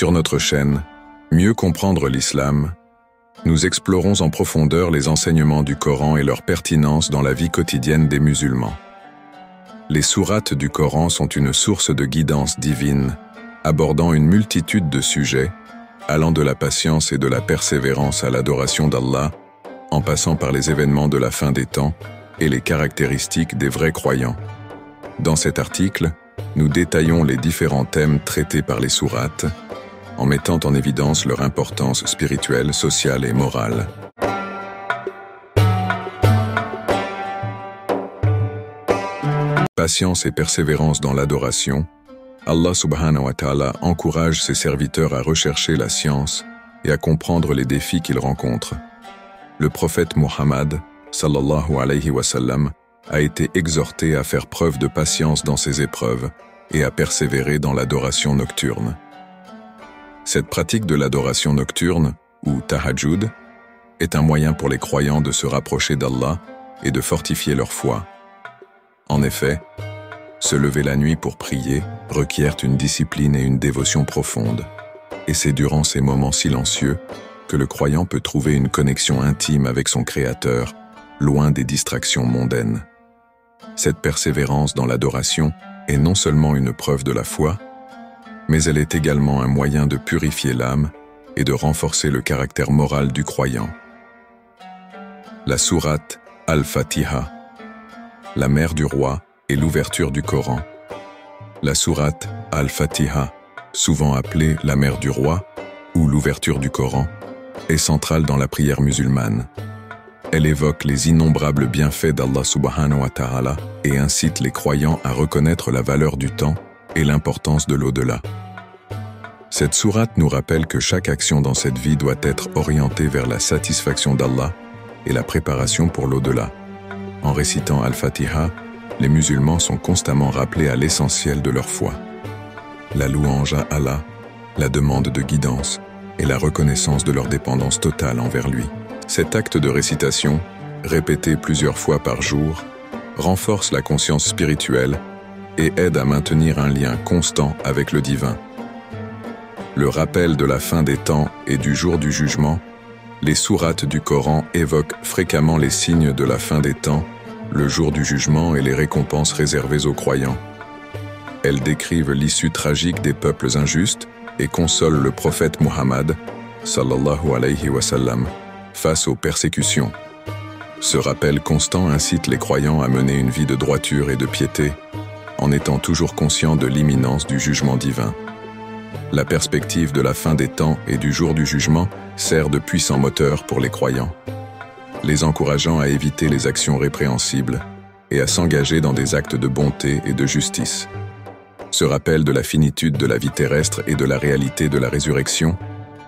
Sur notre chaîne, Mieux comprendre l'islam, nous explorons en profondeur les enseignements du Coran et leur pertinence dans la vie quotidienne des musulmans. Les sourates du Coran sont une source de guidance divine, abordant une multitude de sujets, allant de la patience et de la persévérance à l'adoration d'Allah, en passant par les événements de la fin des temps et les caractéristiques des vrais croyants. Dans cet article, nous détaillons les différents thèmes traités par les sourates, en mettant en évidence leur importance spirituelle, sociale et morale. Patience et persévérance dans l'adoration. Allah subhanahu wa ta'ala encourage ses serviteurs à rechercher la science et à comprendre les défis qu'ils rencontrent. Le prophète Muhammad, sallallahu alayhi wa sallam, a été exhorté à faire preuve de patience dans ses épreuves et à persévérer dans l'adoration nocturne. Cette pratique de l'adoration nocturne, ou tahajjud, est un moyen pour les croyants de se rapprocher d'Allah et de fortifier leur foi. En effet, se lever la nuit pour prier requiert une discipline et une dévotion profonde, et c'est durant ces moments silencieux que le croyant peut trouver une connexion intime avec son Créateur, loin des distractions mondaines. Cette persévérance dans l'adoration est non seulement une preuve de la foi, mais elle est également un moyen de purifier l'âme et de renforcer le caractère moral du croyant. La sourate Al-Fatiha, la mère du roi et l'ouverture du Coran. La sourate Al-Fatiha, souvent appelée la mère du roi ou l'ouverture du Coran, est centrale dans la prière musulmane. Elle évoque les innombrables bienfaits d'Allah subhanahu wa ta'ala et incite les croyants à reconnaître la valeur du temps et l'importance de l'au-delà. Cette sourate nous rappelle que chaque action dans cette vie doit être orientée vers la satisfaction d'Allah et la préparation pour l'au-delà. En récitant Al-Fatiha, les musulmans sont constamment rappelés à l'essentiel de leur foi. La louange à Allah, la demande de guidance et la reconnaissance de leur dépendance totale envers lui. Cet acte de récitation, répété plusieurs fois par jour, renforce la conscience spirituelle et aide à maintenir un lien constant avec le divin. Le rappel de la fin des temps et du jour du jugement, les sourates du Coran évoquent fréquemment les signes de la fin des temps, le jour du jugement et les récompenses réservées aux croyants. Elles décrivent l'issue tragique des peuples injustes et consolent le prophète Muhammad, sallallahu alayhi wa sallam, face aux persécutions. Ce rappel constant incite les croyants à mener une vie de droiture et de piété, en étant toujours conscients de l'imminence du jugement divin. La perspective de la fin des temps et du jour du jugement sert de puissant moteur pour les croyants, les encourageant à éviter les actions répréhensibles et à s'engager dans des actes de bonté et de justice. Ce rappel de la finitude de la vie terrestre et de la réalité de la résurrection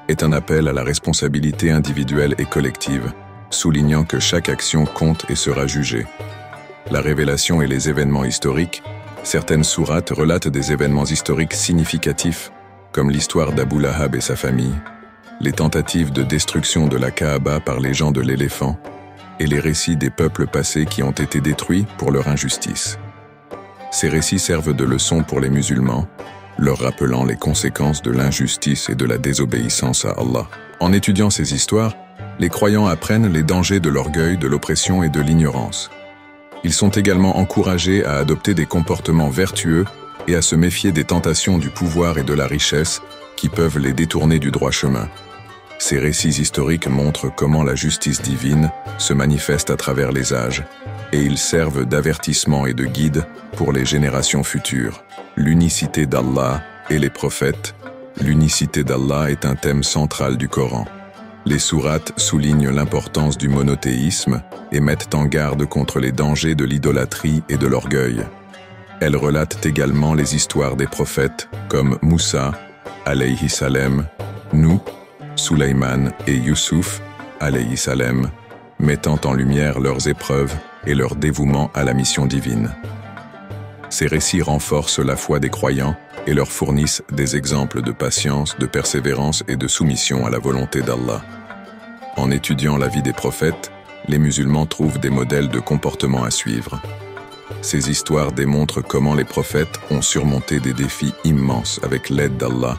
est un appel à la responsabilité individuelle et collective, soulignant que chaque action compte et sera jugée. La révélation et les événements historiques. Certaines sourates relatent des événements historiques significatifs, comme l'histoire d'Abu Lahab et sa famille, les tentatives de destruction de la Kaaba par les gens de l'éléphant, et les récits des peuples passés qui ont été détruits pour leur injustice. Ces récits servent de leçon pour les musulmans, leur rappelant les conséquences de l'injustice et de la désobéissance à Allah. En étudiant ces histoires, les croyants apprennent les dangers de l'orgueil, de l'oppression et de l'ignorance. Ils sont également encouragés à adopter des comportements vertueux et à se méfier des tentations du pouvoir et de la richesse qui peuvent les détourner du droit chemin. Ces récits historiques montrent comment la justice divine se manifeste à travers les âges, et ils servent d'avertissement et de guide pour les générations futures. L'unicité d'Allah et les prophètes. L'unicité d'Allah est un thème central du Coran. Les sourates soulignent l'importance du monothéisme et mettent en garde contre les dangers de l'idolâtrie et de l'orgueil. Elles relatent également les histoires des prophètes comme Moussa, alayhi salam, Nuh, Sulaiman et Youssouf, alayhi salam, mettant en lumière leurs épreuves et leur dévouement à la mission divine. Ces récits renforcent la foi des croyants et leur fournissent des exemples de patience, de persévérance et de soumission à la volonté d'Allah. En étudiant la vie des prophètes, les musulmans trouvent des modèles de comportement à suivre. Ces histoires démontrent comment les prophètes ont surmonté des défis immenses avec l'aide d'Allah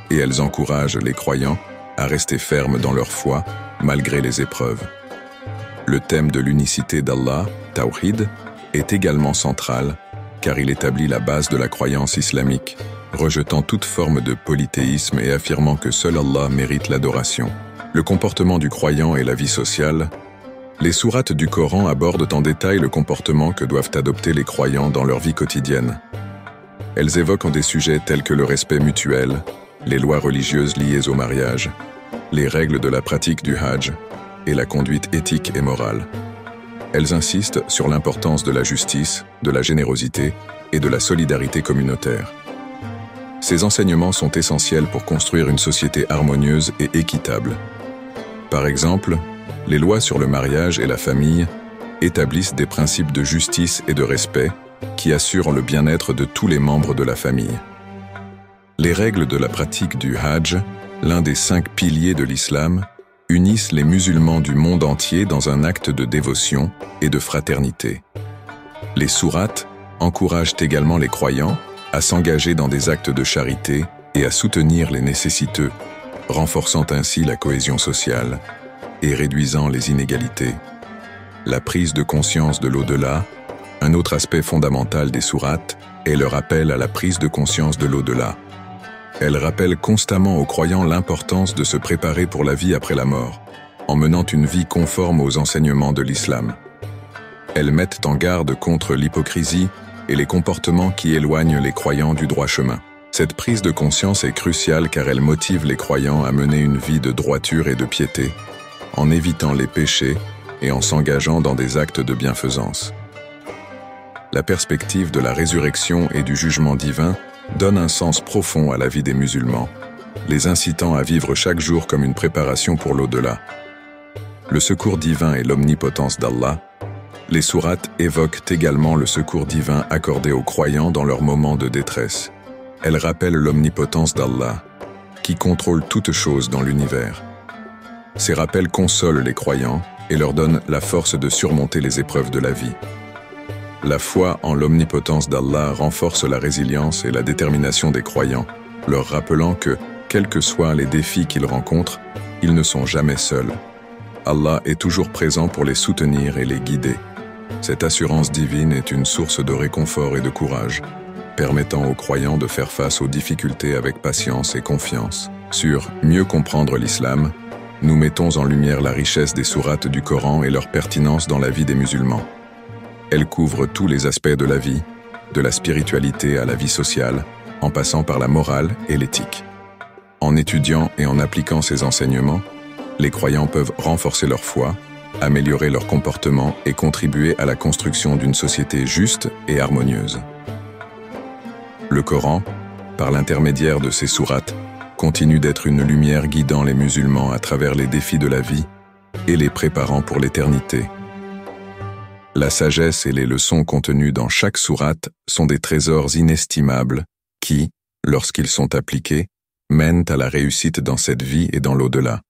et elles encouragent les croyants à rester fermes dans leur foi malgré les épreuves. Le thème de l'unicité d'Allah, Tawhid, est également central car il établit la base de la croyance islamique, rejetant toute forme de polythéisme et affirmant que seul Allah mérite l'adoration. Le comportement du croyant et la vie sociale. Les sourates du Coran abordent en détail le comportement que doivent adopter les croyants dans leur vie quotidienne. Elles évoquent des sujets tels que le respect mutuel, les lois religieuses liées au mariage, les règles de la pratique du Hajj et la conduite éthique et morale. Elles insistent sur l'importance de la justice, de la générosité et de la solidarité communautaire. Ces enseignements sont essentiels pour construire une société harmonieuse et équitable. Par exemple, les lois sur le mariage et la famille établissent des principes de justice et de respect qui assurent le bien-être de tous les membres de la famille. Les règles de la pratique du Hajj, l'un des 5 piliers de l'islam, unissent les musulmans du monde entier dans un acte de dévotion et de fraternité. Les sourates encouragent également les croyants à s'engager dans des actes de charité et à soutenir les nécessiteux, renforçant ainsi la cohésion sociale et réduisant les inégalités. La prise de conscience de l'au-delà, un autre aspect fondamental des sourates, est le rappel à la prise de conscience de l'au-delà. Elles rappellent constamment aux croyants l'importance de se préparer pour la vie après la mort, en menant une vie conforme aux enseignements de l'islam. Elles mettent en garde contre l'hypocrisie et les comportements qui éloignent les croyants du droit chemin. Cette prise de conscience est cruciale car elle motive les croyants à mener une vie de droiture et de piété, en évitant les péchés et en s'engageant dans des actes de bienfaisance. La perspective de la résurrection et du jugement divin donne un sens profond à la vie des musulmans, les incitant à vivre chaque jour comme une préparation pour l'au-delà. Le secours divin et l'omnipotence d'Allah. Les sourates évoquent également le secours divin accordé aux croyants dans leurs moments de détresse. Elles rappellent l'omnipotence d'Allah, qui contrôle toutes choses dans l'univers. Ces rappels consolent les croyants et leur donnent la force de surmonter les épreuves de la vie. La foi en l'omnipotence d'Allah renforce la résilience et la détermination des croyants, leur rappelant que, quels que soient les défis qu'ils rencontrent, ils ne sont jamais seuls. Allah est toujours présent pour les soutenir et les guider. Cette assurance divine est une source de réconfort et de courage, permettant aux croyants de faire face aux difficultés avec patience et confiance. Sur Mieux comprendre l'islam, nous mettons en lumière la richesse des sourates du Coran et leur pertinence dans la vie des musulmans. Elles couvrent tous les aspects de la vie, de la spiritualité à la vie sociale, en passant par la morale et l'éthique. En étudiant et en appliquant ces enseignements, les croyants peuvent renforcer leur foi, améliorer leur comportement et contribuer à la construction d'une société juste et harmonieuse. Le Coran, par l'intermédiaire de ces sourates, continue d'être une lumière guidant les musulmans à travers les défis de la vie et les préparant pour l'éternité. La sagesse et les leçons contenues dans chaque sourate sont des trésors inestimables qui, lorsqu'ils sont appliqués, mènent à la réussite dans cette vie et dans l'au-delà.